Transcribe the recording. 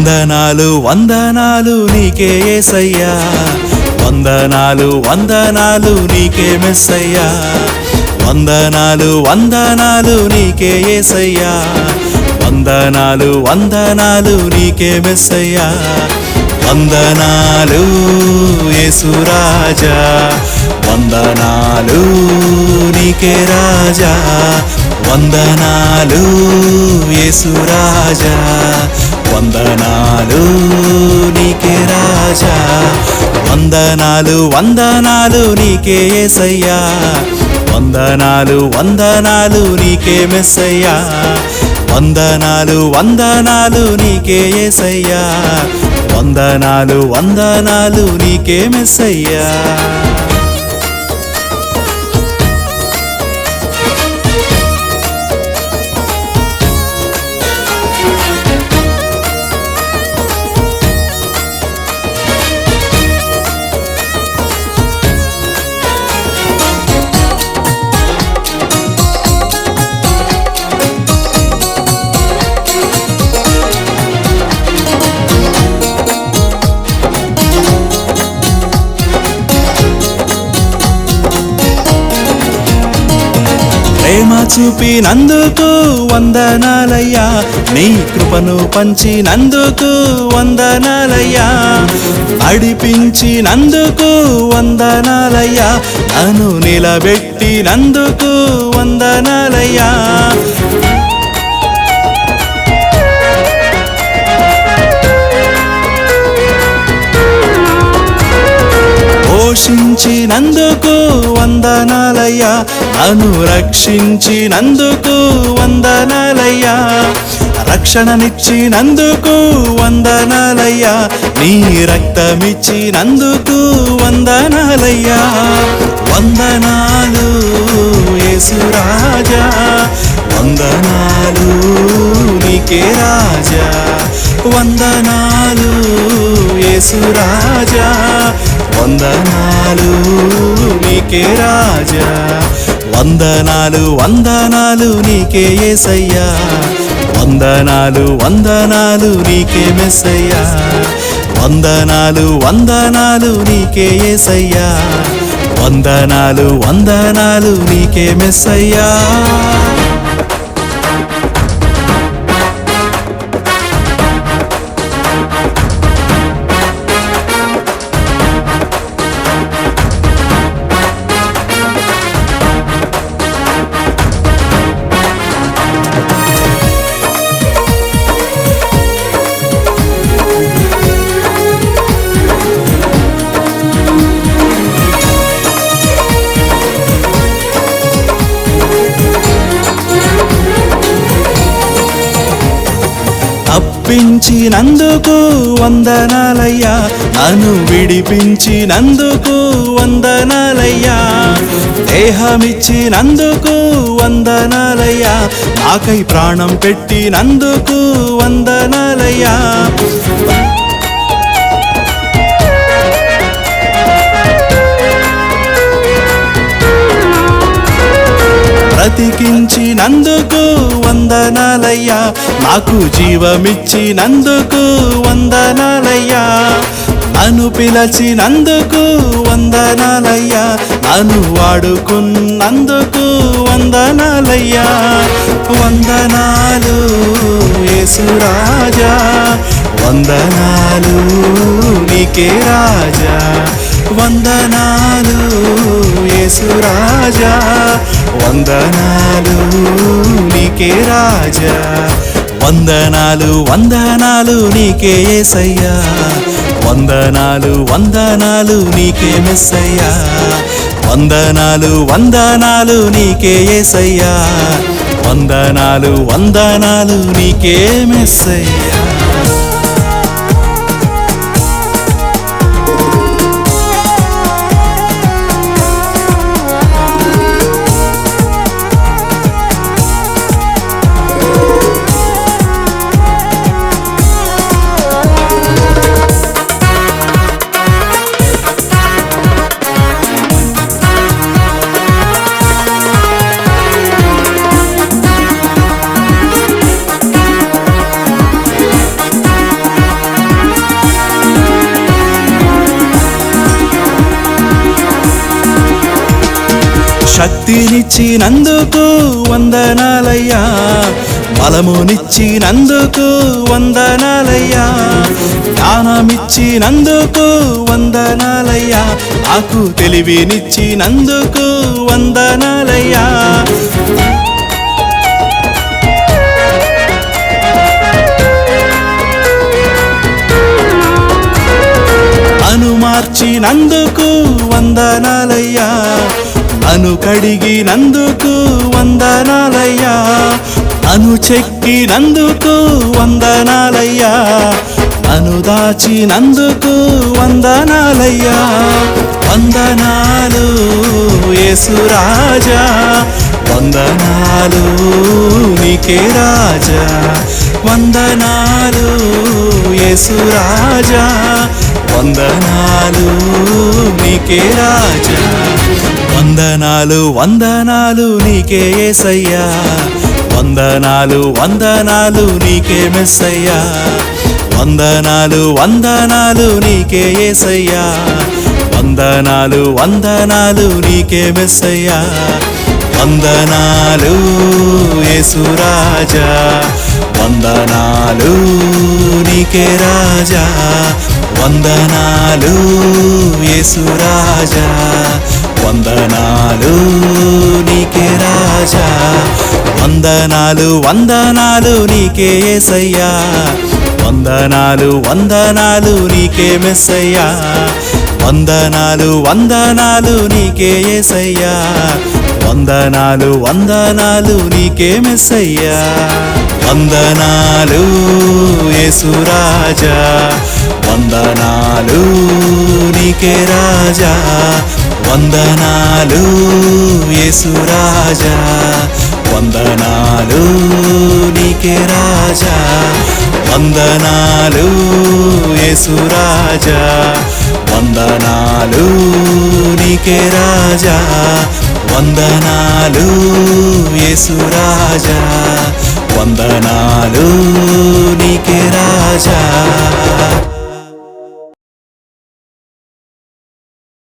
వందనాలు వందనాలు నీకే యేసయ్యా, వందనాలు వందనాలు నీకే మెస్సయ్యా, వందనాలు వందనాలు నీకే యేసయ్యా, వందనాలు వందనాలు నీకే మెస్సయ్యా, వందనాలు యేసురాజా, వందనాలు నీకే రాజా, వందనాలు యేసురాజా, వందనాలు నీకే రాజా, వందనాలు వందనాలు నీకే యేసయ్యా, వందనాలు వందనాలు నీకే మెస్సయ్యా, వందనాలు వందనాలు నీకే యేసయ్యా, వందనాలు వందనాలు నీకే మెస్సయ్యా. ప్రేమ చూపినందుకు వందనాలయ్యా, నీ కృపను పంచినందుకు వందనాలయ్యా, నడిపించినందుకు వందనాలయ్యా, నన్ను నిలబెట్టినందుకు వందనాలయ్యా, పోషించినందుకు వందనాలయ్యా, నన్ను రక్షించినందుకు వందనాలయ్యా, రక్షణనిచ్చినందుకు వందనాలయ్యా, నీ రక్తమిచ్చినందుకు వందనాలయ్యా, వందనాలు యేసురాజా, వందనాలు నీకే రాజా, వందనాలు యేసురాజా, వందనాలు నీకే రాజా, వందనాలు వందనాలు నీకే యేసయ్యా, వందనాలు వందనాలు నీకే మెస్సయ్యా, వందనాలు వందనాలు నీకే యేసయ్యా, వందనాలు వందనాలు నీకే మెస్సయ్యా. తప్పించినందుకు వందనాలయ్యా, నన్ను విడిపించినందుకు వందనాలయ్యా, దేహమిచ్చినందుకు వందనాలయ్యా, నాకై ప్రాణం పెట్టినందుకు వందనాలయ్యా, బ్రతికించినందుకు వందనాలయ్యా, నాకు జీవమిచ్చినందుకు వందనాలయ్యా, నన్ను పిలచినందుకు వందనాలయ్యా, నన్ను వాడుకున్నందుకు వందనాలయ్యా, వందనాలు యేసురాజా, వందనాలు నీకే రాజా, వందనాలు యేసురాజా, వందనాలు నీకే రాజా, వందనాలు వందనాలు నీకే యేసయ్యా, వందనాలు వందనాలు నీకే మెస్సయ్యా, వందనాలు వందనాలు నీకే యేసయ్యా, వందనాలు వందనాలు నీకే మెస్సయ్యా. శక్తినిచ్చినందుకు వందనాలయ్యా, బలమునిచ్చినందుకు వందనాలయ్యా, జ్ఞానమిచ్చినందుకు వందనాలయ్యా, నాకు తెలివినిచ్చినందుకు వందనాలయ్యా. నన్ను మార్చినందుకు వందనాలయ్యా, నన్ను కడిగినందుకు వందనాలయ్యా, నన్ను చెక్కినందుకు వందనాలయ్యా, నన్ను దాచినందుకు వందనాలయ్యా. వందనాలు యేసురాజా, వందనాలు నీకే రాజా, వందనాలు యేసురాజా, వందనాలు నీకే రాజా. వందనాలు వందనాలు నీకే యేసయ్యా, వందనాలు వందనాలు నీకే మెస్సయ్యా, వందనాలు వందనాలు నీకే యేసయ్యా, వందనాలు వందనాలు నీకే మెస్సయ్యా. వందనాలు యేసురాజా, వందనాలు నీకే రాజా, వందనాలు యేసురాజా, వందనాలు నీకే రాజా. వందనాలు వందనాలు నీకే యేసయ్యా, వందనాలు వందనాలు నీకే మెస్సయ్యా, వందనాలు వందనాలు నీకే యేసయ్యా, వందనాలు వందనాలు నీకే మెస్సయ్యా. వందనాలు యేసురాజా, వందనాలు నీకే రాజా, వందనాలు యేసురాజా, వందనాలు నీకే రాజా. వందనాలు యేసురాజా, వందనాలు నీకే రాజా, వందనాలు యేసురాజా, వందనాలు నీకే